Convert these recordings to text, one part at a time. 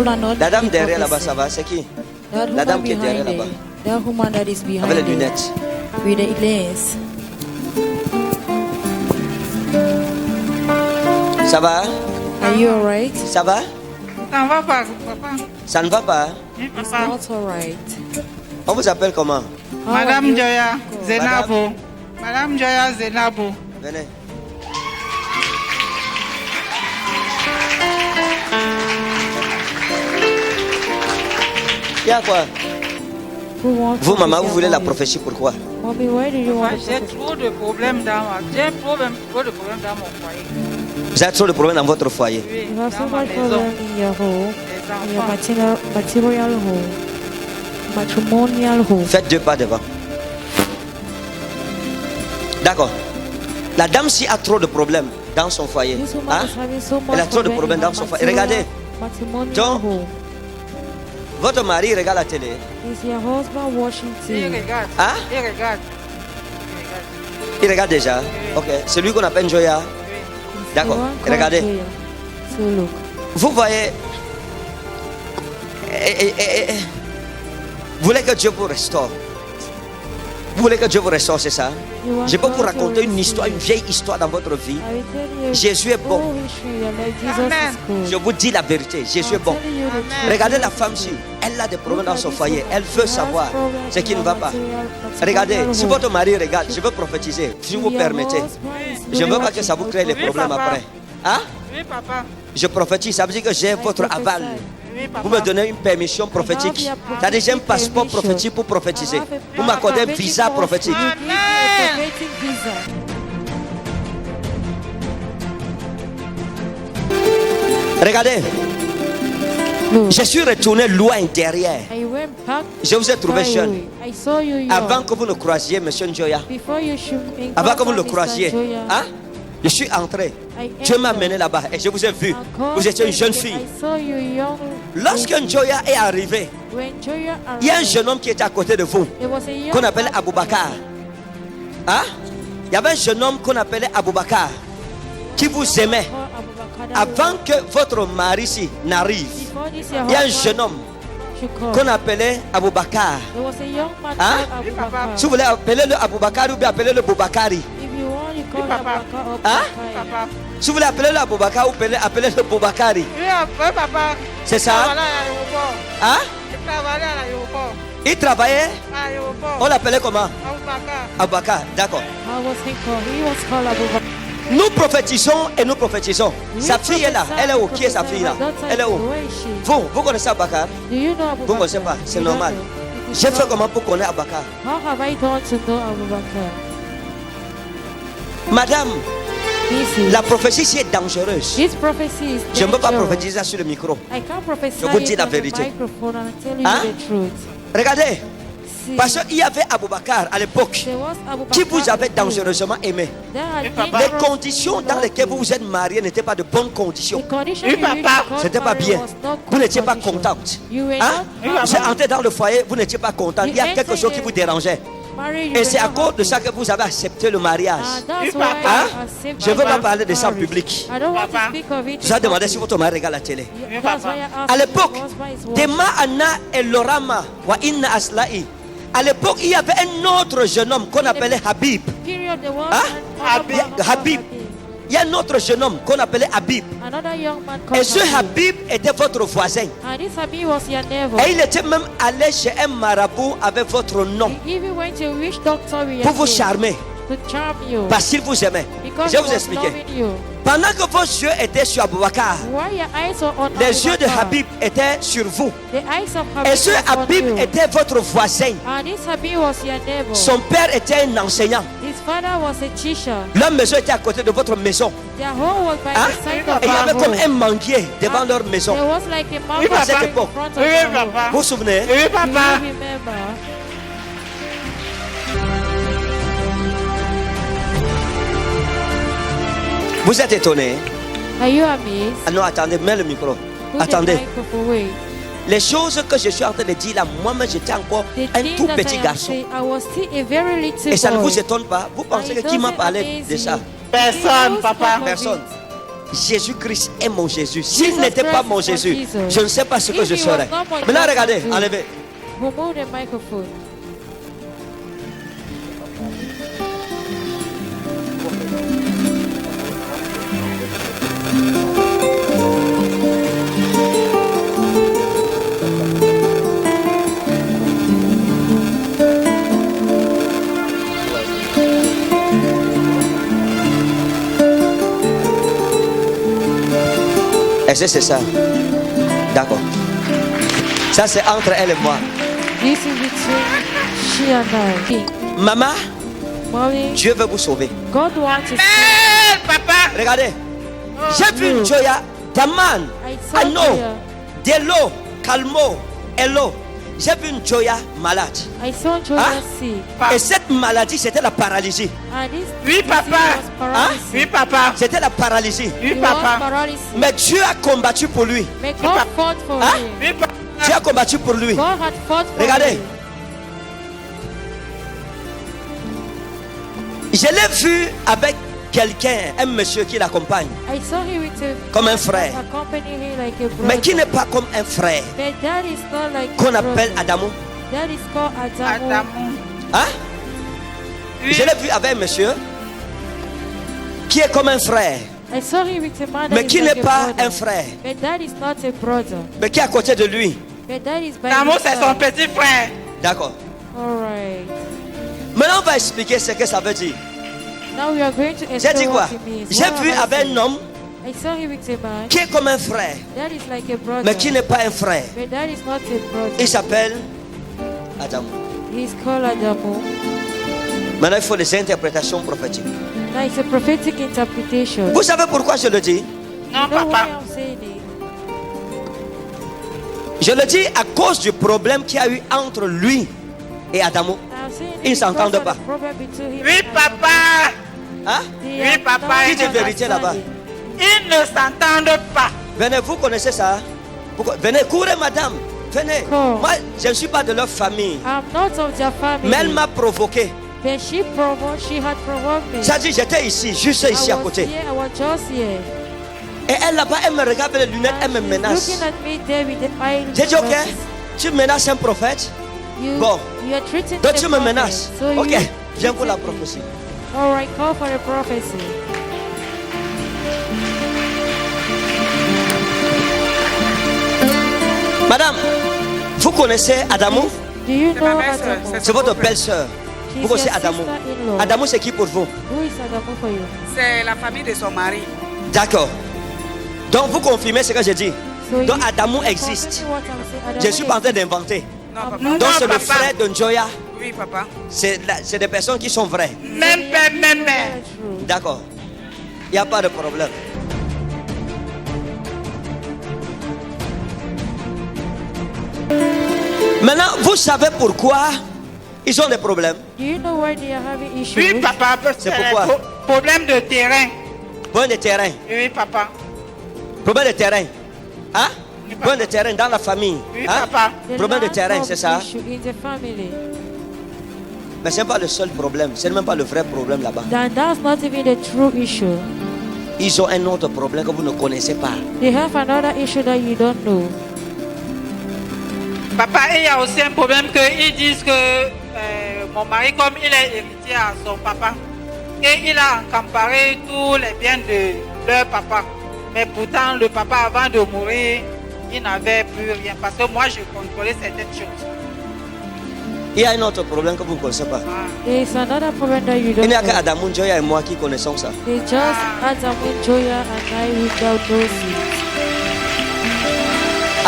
La dame derrière là-bas, ça va, c'est qui? La dame qui est derrière là-bas. Avec les lunettes. With the lens. Ça va? Are you alright? Ça va? Ça ne va pas, papa. Ça ne va pas? Oui, It's papa. not alright. On vous appelle comment? Madame Joya Zenabo. Madame Joya Zenabo. Venez. Il y a quoi? Vous, maman, vous voulez la prophétie, pourquoi? Mommy, why do you want to J'ai trop de problèmes dans trop de problèmes dans mon foyer. Vous avez trop de problèmes dans votre foyer. Oui, You have so dans ma much maison. problem in your home, Les in your enfants. material home, matrimonial home. Faites 2 pas devant. D'accord. La dame, si a trop de problèmes dans son foyer, This woman hein? is having so much Elle a trop de problem problèmes in dans her son foyer. Regardez, matrimonial Donc, home. votre mari regarde la télé. Is your husband watching Il TV? regarde. Hein? Il regarde. Il regarde déjà. Ok. Celui qu'on appelle Joya. D'accord. The one called Regardez. Joya. So look. Vous voyez. Vous voulez que Dieu vous restaure. Vous voulez que Dieu vous restaure, c'est ça? You want Je peux vous God to raconter une receive histoire, une you. vieille histoire dans votre vie. I will tell you Jésus est bon. whole history that Jesus Amen. is good. Je vous dis la vérité. Jésus est I'm bon. telling you the Amen. truth. Regardez la femme-ci. Elle a des problèmes dans son foyer. Elle veut savoir ce qui ne va pas. Regardez, si votre mari regarde, je veux prophétiser, si vous permettez. Je ne veux pas que ça vous crée les Oui, problèmes papa. après. Hein? Oui, papa. Je prophétise, ça veut dire que j'ai votre aval. Oui, papa. Vous me donnez une permission prophétique. C'est-à-dire j'ai un passeport prophétique pour prophétiser. Vous m'accordez un visa prophétique. Regardez, je suis retourné loin derrière. Je vous ai trouvé jeune. Avant que vous ne croisiez, monsieur Njoya. Avant que vous le croisiez. Hein? Je suis entré. Dieu m'a amené là-bas et je vous ai vu. Vous étiez une jeune fille. Lorsque Njoya est arrivé, il y a un jeune homme qui était à côté de vous, qu'on appelle Aboubakar. Hein? Il y avait un jeune homme qu'on appelait Aboubakar, qui vous aimait. Avant que votre mari ici n'arrive, il y a un jeune homme qu'on appelait Aboubakar. Hein? Si vous voulez appeler le Aboubakar ou bien appeler le Boubakari. Hein? Papa. Si vous voulez appeler le Aboubakar ou appeler le Boubakari. Oui, papa. C'est ça? Il travaillait à l'aéroport. Hein? Il travaillait à l'aéroport. Il travaillait? À l'aéroport. On l'appelait comment? Aboubakar. Aboubakar, d'accord. Nous prophétisons et nous prophétisons. Sa fille est là. Elle est où? Qui est sa fille là? Elle est où? Vous connaissez Aboubakar? Vous ne connaissez pas, c'est normal. J'ai fait comment pour connaître Aboubakar? How have I done to know Aboubakar? Madame, This la prophétie ici est dangereuse. prophecy is Je ne peux pas dangerous. prophétiser sur le micro. I can't prophesy Je vous dis it la on the vérité. microphone and tell you Hein? the truth. Regardez, See, parce qu'il y avait Aboubakar à l'époque there was Aboubakar qui vous avait who- dangereusement aimé. there had Les been Les dangerous conditions dans lesquelles vous vous êtes mariés n'étaient pas de bonnes conditions. The condition Oui, you reached papa. because C'était pas marriage bien. was not Vous good n'étiez pas condition. contente. You were Hein? not Vous êtes entré dans le foyer, vous n'étiez pas contente. Il y a quelque chose qui vous dérangeait. married, you Et were c'est à not cause de happy. ça que vous avez accepté le mariage. And that's Oui, why papa. I Hein? accepted Je ne veux pas marriage. parler de ça en public. I don't want to Papa. speak of it. Je vous ai demandé si votre mari regarde la télé. Oui, That's papa. why I asked À l'époque, my husband is Dema Anna et Lorama wa Inna Asla'i. À l'époque, il y avait un autre jeune homme qu'on appelait Habib. period, the one Hein? Habib. Il y a un autre jeune homme qu'on appelait Habib. Another young man called Et ce Habib était votre voisin. And this Habib was your neighbor. Et il était même allé chez un marabout avec votre nom He even went to a witch doctor with pour your vous name charmer. to charm you. Parce qu'il vous aimait. Because Je he vais vous was expliquer. loving you. Pendant que vos yeux étaient sur Aboubakar, While your eyes were on les yeux de Aboubakar, Habib étaient sur vous. the eyes of Habib Et ce was on Habib you. était votre voisin. And this Habib was your neighbor. Son père était un enseignant. His father was a teacher. Leur maison était à côté de votre maison. Their home was by Hein? the side Et of il y our avait comme home. un manguier devant leur maison. There was like a mountain papa. À cette in époque. front of Oui, our home. papa. Vous vous souvenez? Oui, Do you papa. remember? Vous êtes étonné? Are you amazed? Ah non, attendez, mets le micro. Put the Attendez. microphone away. Les choses que je suis en train de dire là, moi-même j'étais encore The un thing tout that petit I am garçon. saying, I was still a very little Et ça ne boy. vous étonne pas? Vous pensez And que it qui m'a doesn't parlé amaze de ça? you. Personne, Those papa. type of Personne. it. Jésus-Christ est mon Jésus. S'il Jesus n'était pas Christ mon is my Jésus, Jesus. je ne sais pas ce que If je he was serais. not my Maintenant, God, regardez, Jesus. enlevez. Remove the microphone. Est-ce que c'est ça? D'accord. Ça, c'est entre elle et moi. This is between she and I. Maman, Mommy, Dieu veut vous sauver. God wants to Eh, papa. Regardez. J'ai vu une Joya, Daman, I saw Ano, Joya. Delo, Calmo, Hello. J'ai vu une Joya malade. I saw Joya Hein? sick. Et cette maladie, c'était la paralysie. And this Oui, disease papa. was paralysis. Oui, papa. C'était la paralysie. Oui, He was papa. paralysis. Mais Dieu a combattu pour lui. May God fought for Hein? him. Oui, papa. Dieu a combattu pour lui. God had fought for Regardez. him. Je l'ai vu avec quelqu'un, un monsieur qui l'accompagne, I saw him with a comme un frère, accompany him like a brother. mais qui n'est pas comme un frère But that is not like qu'on a appelle brother. Adamo. That is called Adamo. Adamou. Hein? Oui. Je l'ai vu avec un monsieur qui est comme un frère, I saw him with a man that mais is qui like n'est a pas brother. un frère, But that is not a brother. mais qui est à côté de lui. But that is by Adamou, his c'est son side. petit frère. D'accord. All right. Maintenant, on va expliquer ce que ça veut dire. Now we are going to J'ai dit explain quoi? what it means. J'ai What vu have I avec said? un homme I saw him with a man qui est comme un frère, that is like a brother. mais qui n'est pas un frère. But that is not a brother. Il s'appelle Adamo. He's called Adamo. Maintenant, il faut des interprétations prophétiques. Now it's a prophetic interpretation. Vous savez pourquoi je le dis? Non, You know why papa. I'm saying it? Je le dis à cause du problème qu'il y a eu entre lui et Adamo. I'm saying Ils it s'entendent because of pas. the problem between him Oui, and papa. Hein? They Oui, are papa. not Dites la vérité là-bas. understanding. Ils ne s'entendent pas. Venez, vous connaissez ça? Venez, courez, madame. Venez. Cours. Moi, je ne suis pas de leur famille. I'm not of their family. Mais elle m'a provoqué. But she had provoked me. Ça dit, j'étais ici, juste ici à côté. I was just here. Et elle là-bas, elle me regarde avec les lunettes, elle me She's menace. looking at me there with the eye. J'ai dit, ok, tu menaces un prophète. You, Bon. you are treating Donc the tu me prophet. menaces. So Ok, you viens pour la treating me. prophétie. All right, call for the prophecy. Madame, vous connaissez Adamo? Do you C'est ma know belle-sœur, Adamo? c'est C'est votre belle-sœur. She's Vous connaissez your Adamo? sister-in-law. Adamo, c'est qui pour vous? Who is Adamo for you? C'est la famille de son mari. D'accord. Donc vous confirmez ce que j'ai dit. So Donc you- Adamo you existe. confirming what I'm saying. Adamo Je suis pas en train d'inventer. Non, papa. Non, Donc c'est le papa. frère de Njoya. Oui, papa. C'est des personnes qui sont vraies. Même père, même mère. Very true. D'accord. Il n'y a pas de problème. Maintenant, vous savez pourquoi ils ont des problèmes? Do you know why they are having issues? Oui, papa. C'est pourquoi? Problème de terrain. Problème de terrain. Oui, papa. Problème de terrain. Hein? Oui, papa. Problème de terrain dans la famille. Oui, Hein? papa. The Problème de lack terrain, of c'est ça? issue in the family. Mais ce n'est pas le seul problème. Ce n'est même pas le vrai problème là-bas. That's not even the true issue. Ils ont un autre problème que vous ne connaissez pas. They have another issue that you don't know. Papa, il y a aussi un problème qu'ils disent que mon mari, comme il est héritier à son papa, et il a accaparé tous les biens de leur papa. Mais pourtant, le papa, avant de mourir, il n'avait plus rien. Parce que moi, je contrôlais certaines choses. Il y a un autre problème que vous ne connaissez pas. Ah. There is another problem that you Il don't n'y a know. qu'Adamo, Njoya et moi qui connaissons ça. They just Adam and Joya and I without those things.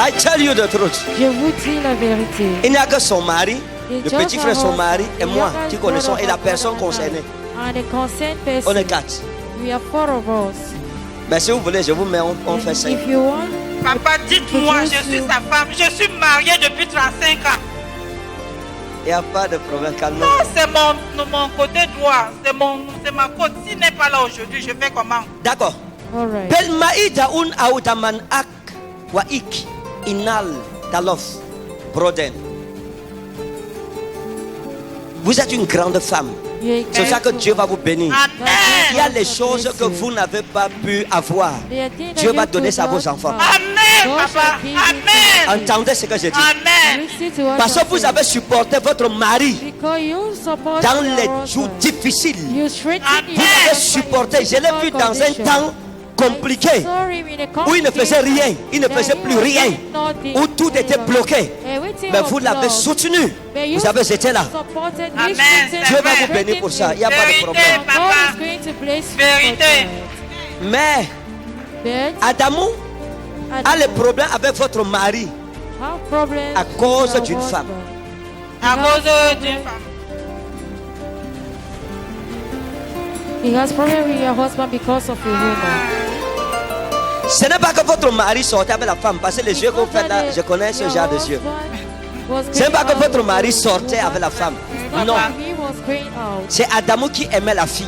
I tell you the truth. Je vous dis la vérité. Il n'y a que son mari, le Just petit frère, son our- mari et the moi youngest qui connaissons brother et la of personne brother and I. concernée. And the concerned On person. est quatre. We are 4 of us. Mais si vous voulez, je vous mets, on And fait 5. if you want, Papa, dites-moi, je suis sa femme. Je suis mariée depuis 35 ans. Il n'y a pas de problème, calme. Non, c'est mon côté droit. C'est ma côte. S'il n'est pas là aujourd'hui, je fais comment? D'accord. all right. Belmaïda un autaman ak wa ik inal talof broden. Vous êtes une grande femme. C'est ça que Dieu va vous bénir. Amen. Il y a les choses que vous n'avez pas pu avoir. Dieu va donner ça à vos enfants. Amen, papa. Amen. Entendez ce que je dis. Amen. Parce que vous avez supporté votre mari dans les jours difficiles. Vous avez supporté. Je l'ai vu dans un temps compliqué où il ne faisait rien, il ne faisait plus rien, où tout était bloqué. Mais vous l'avez soutenu. Vous avez été là. Amen. Dieu va vous bénir pour ça. Il n'y a pas de problème. Vérité. Mais Adamou a le problème avec votre mari à cause d'une femme. À cause d'une femme. He has problem with your husband because of a woman. Ce n'est pas que votre mari sortait avec la femme, parce que les yeux que vous faites là, je connais ce genre de yeux. Ce n'est pas que votre mari sortait avec la femme. Non. C'est Adamou qui aimait la fille.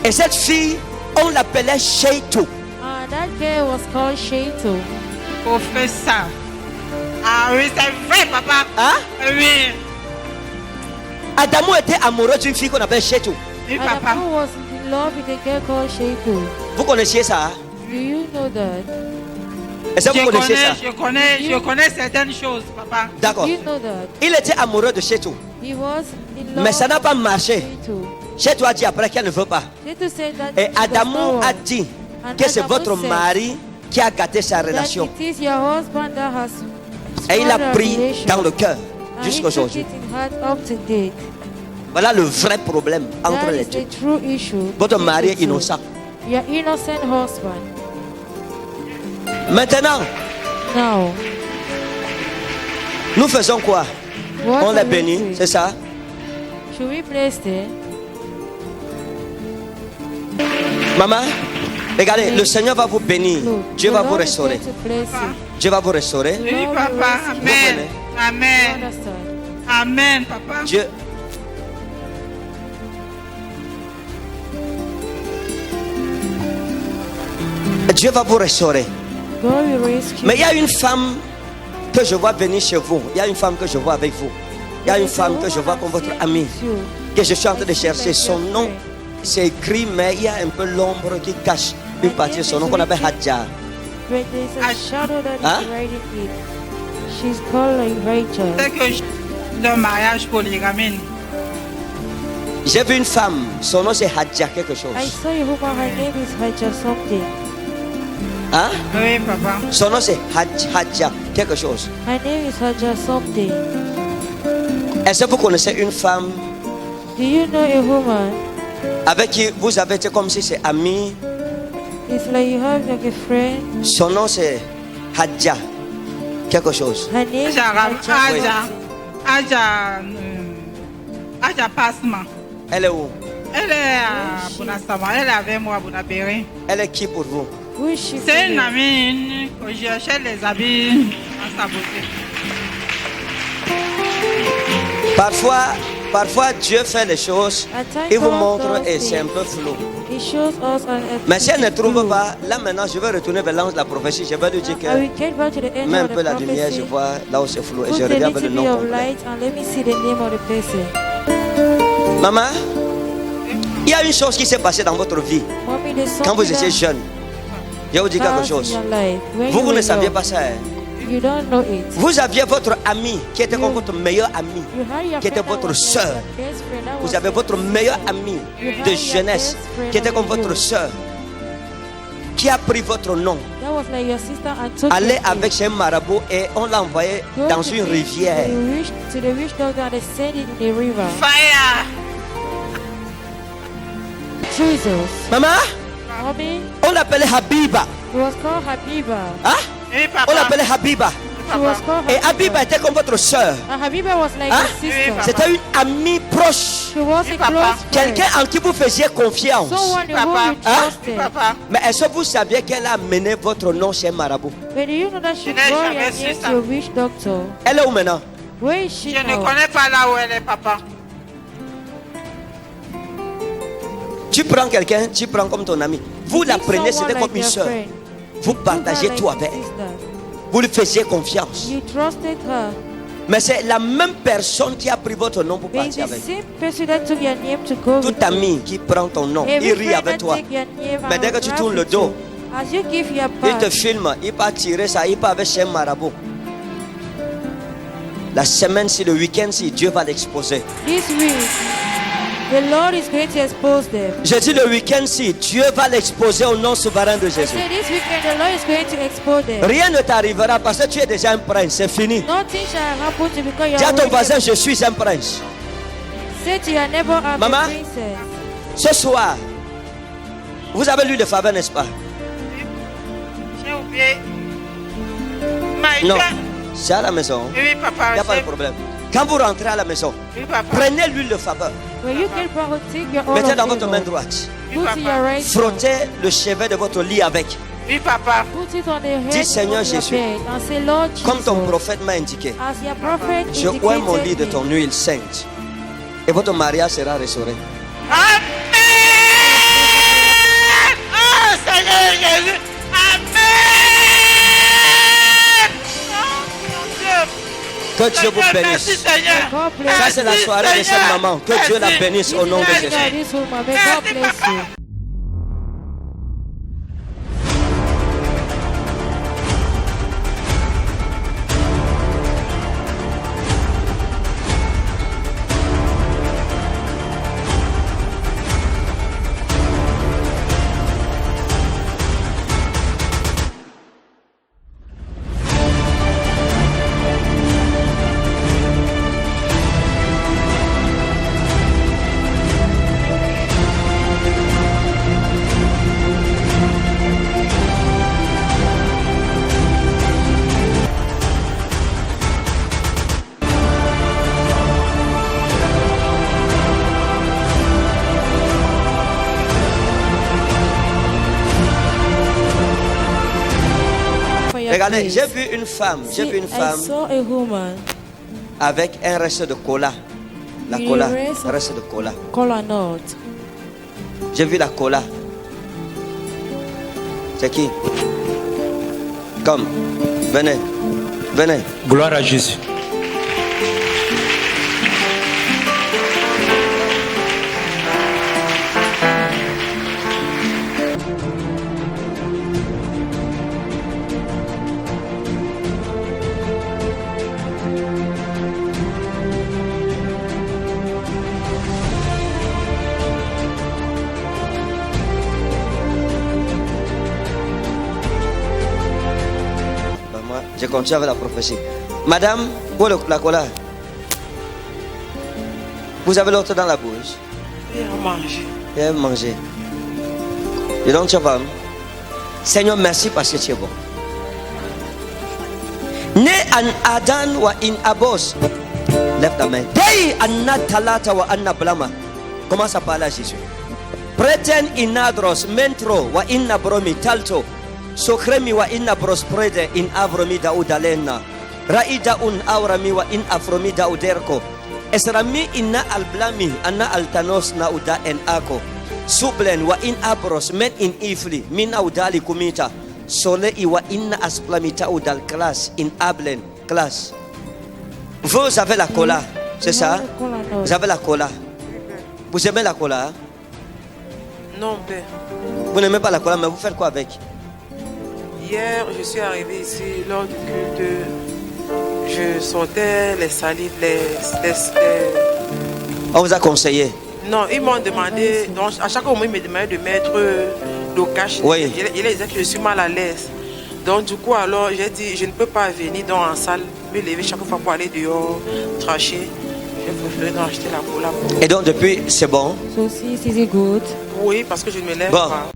Et cette fille, on l'appelait Shaitou. That girl was called Shaitou. Professeur. Ah oui, c'est vrai, papa. Hein? Oui. Adamou était amoureux d'une fille qu'on appelle Shaitou. Oui, papa. Adamou was in love with a girl called Shaitou. Vous connaissiez ça? Do you know that? Est-ce que vous connaissez ça? Je connais certaines choses, papa. D'accord. Do you know that? Il était amoureux de Shaitou. He was in love Mais ça n'a pas with marché. Shaitou. Shaitou a dit après qu'elle ne veut pas. Shaitou said that Et she does Adamou not a want. dit And que c'est Adamou votre said mari qui a gâté sa that relation. it is your husband that has Et il a spoiled our pris relation. dans le cœur And he jusqu'à took aujourd'hui. it in heart up to date. Voilà le vrai problème entre That les is deux. the true issue. Votre mari est between the two. innocent. Your innocent husband. Maintenant, Now, nous faisons quoi? what On are les we bénit, doing? c'est ça? Should we place there? Maman, regardez, le Seigneur va vous bénir. Look, Dieu the va vous Lord is restaurer. going to bless you. Dieu va vous restaurer. Oui, papa. Amen. You Amen. understand? Amen, papa. Dieu. Dieu va vous restaurer. God will rescue Mais il y a une femme que je vois venir chez vous. Il y a une femme que je vois avec vous. Il y a une femme que je vois comme votre amie. Que je suis en train de chercher. Son nom, c'est écrit, mais il y a un peu l'ombre qui cache une partie de son nom qu'on appelle Hadja. But there's a shadow that Huh? is writing it. She's called like Rachel. C'est que le mariage polygamine. J'ai vu une femme, son nom c'est Hadja quelque chose. I saw a woman, her name is Haja something. Hein? Oui, papa. Son nom c'est Hadja quelque chose. Her name is Haja something. Est-ce que vous connaissez une femme Do you know a woman? avec qui vous avez été comme si c'est ami? It's like you have like a friend. Son nom c'est Hadja quelque chose. Her name is Aja Passement. Elle est où? Elle est à Bonasama. Elle est avec moi à Bonabéry. Elle est qui pour vous? Who is she? C'est une for? amie que je achète les habits à sa beauté. Parfois Dieu fait les choses, At times il vous God montre does et c'est un things. peu flou. He shows us an Mais si elle ne trouve clue. pas, là maintenant je vais retourner vers l'ange de la prophétie. Je vais lui dire I will que get back to the end mets un of peu the la lumière, je prophecy. vois là où c'est flou et Put je a regarde le little bit nom of complet. light and let me see the name of the person. Maman, il y a une chose qui s'est passée dans votre vie Mommy, there's quand vous something étiez that jeune. Je vais vous dire quelque passed in chose. your life when Vous you ne were saviez young. pas ça. Hein? You don't know it. Vous aviez votre ami qui était comme votre meilleur ami, You had your qui était friend that votre was sœur. your best friend that Vous was avez your votre meilleur ami de jeunesse qui était comme votre sœur, qui a pris votre nom. That was like your sister and took Allez your avec chez un marabout et on l'a envoyé Go dans to une the- rivière. To the witch doctor and they sent it in the river. Fire! Jesus. Maman, Mommy, on l'appelait Habiba. it was called Habiba. Hein? Oui, On papa. l'appelait Habiba. She was called Et Habiba. Habiba était comme votre soeur. And Habiba was like Hein? a sister. papa. C'était une amie proche. She was Oui, a papa. close friend. Quelqu'un en qui vous faisiez confiance. Someone in whom Papa. you Hein? trusted. Papa. Mais est-ce que vous saviez qu'elle a amené votre nom chez un marabout? But do you know that she Je n'ai brought jamais your su name ça. to a witch doctor? Elle est où maintenant? Where is she Je ne now? connais pas là où elle est, papa. Tu prends quelqu'un, tu prends comme ton ami. Vous la Take prenez, someone c'était like comme une your soeur. friend. Vous Took her partagez like tout a avec. sister. Vous lui faisiez confiance. You trusted her. Mais c'est la même personne qui a pris votre nom pour partir avec. Tout ami qui prend ton nom, il rit avec toi. Mais dès que tu tournes le dos, il te filme, il va tirer ça, il va avec chez Marabout. La semaine-ci, le week-end-ci, Dieu va l'exposer. The Lord is going to expose them. Je dis le week-end-ci, Dieu va l'exposer au nom souverain de Jésus. I say this weekend the Lord is going to expose them. Rien ne t'arrivera parce que tu es déjà un prince, c'est fini. Nothing shall happen to because you Dis à are ton voisin, waiting. je suis un prince. Say to your neighbor, I'm Maman, a princess. ce soir, vous avez lu le faveur, n'est-ce pas? J'ai oublié. Non, c'est à la maison. Oui, papa. Il n'y a pas de problème. Quand vous rentrez à la maison, Oui, papa. prenez l'huile de faveur. When you can borrow, take your oil Mettez dans of votre main favor. droite. Oui, Put papa. your right hand. Frottez le chevet de votre lit avec. Oui, papa. Put it on the head Dis, Seigneur of your Jésus, bed and say, Lord Comme ton Jesus, prophète m'a indiqué, as your prophet je oins mon lit de indicated ton me, huile sainte. Et votre mariage sera restauré. Amen. Oh, Seigneur Jésus. Amen. Oh, mon Dieu. Que Dieu vous Seigneur, bénisse. merci, Seigneur. God bless Ça, c'est la Merci, soirée de cette Seigneur. maman. Que Dieu la Merci. bénisse au nom de you. Jésus. God, this woman, may God bless you. For your Regardez, grace. j'ai vu une femme, See, I saw a woman, avec un reste de cola. La You cola, erase- un reste de cola. cola nut. J'ai vu la cola. C'est qui? Comme, venez, venez. Gloire à Jésus. Ben, moi, je continue avec la prophétie. Madame, où est la cola? Vous avez l'autre dans la bouche. Et à manger. Et elle manger. Et donc, tu vas. Seigneur, merci parce que tu es bon. Ne an adan wa in abos. Lève ta main. Dei anna talata wa anna blama. Commence à parler à Jésus. Preten inadros mentro wa inna bromi talto. Socremi wa inna prosprede in avromi daudalena. Raida un aurami wa in afromi dauderko. Esrami inna alblami anna altanos na uda en ako. Sublen wa in abros men in ifli min audali kumita. Sole iwa inna asplamita udal class in ablen class. Vous avez la cola, c'est ça? Cola nut. Vous avez la cola. Vous aimez la cola? Non, père. Vous n'aimez pas la cola, mais vous faites quoi avec? Hier, je suis arrivé ici lors du culte. Je sortais les salives, On vous a conseillé. Non, ils m'ont demandé. Donc, à chaque moment, ils me demandaient de mettre le cash. Oui. Il disait que je suis mal à l'aise. Donc, du coup, alors, j'ai dit, je ne peux pas venir dans la salle, me lever chaque fois pour aller dehors, tracher. J'ai préféré donc acheter la cola. Et donc depuis, c'est bon. So, see, is it good? Oui, parce que je ne me lève Bon. pas.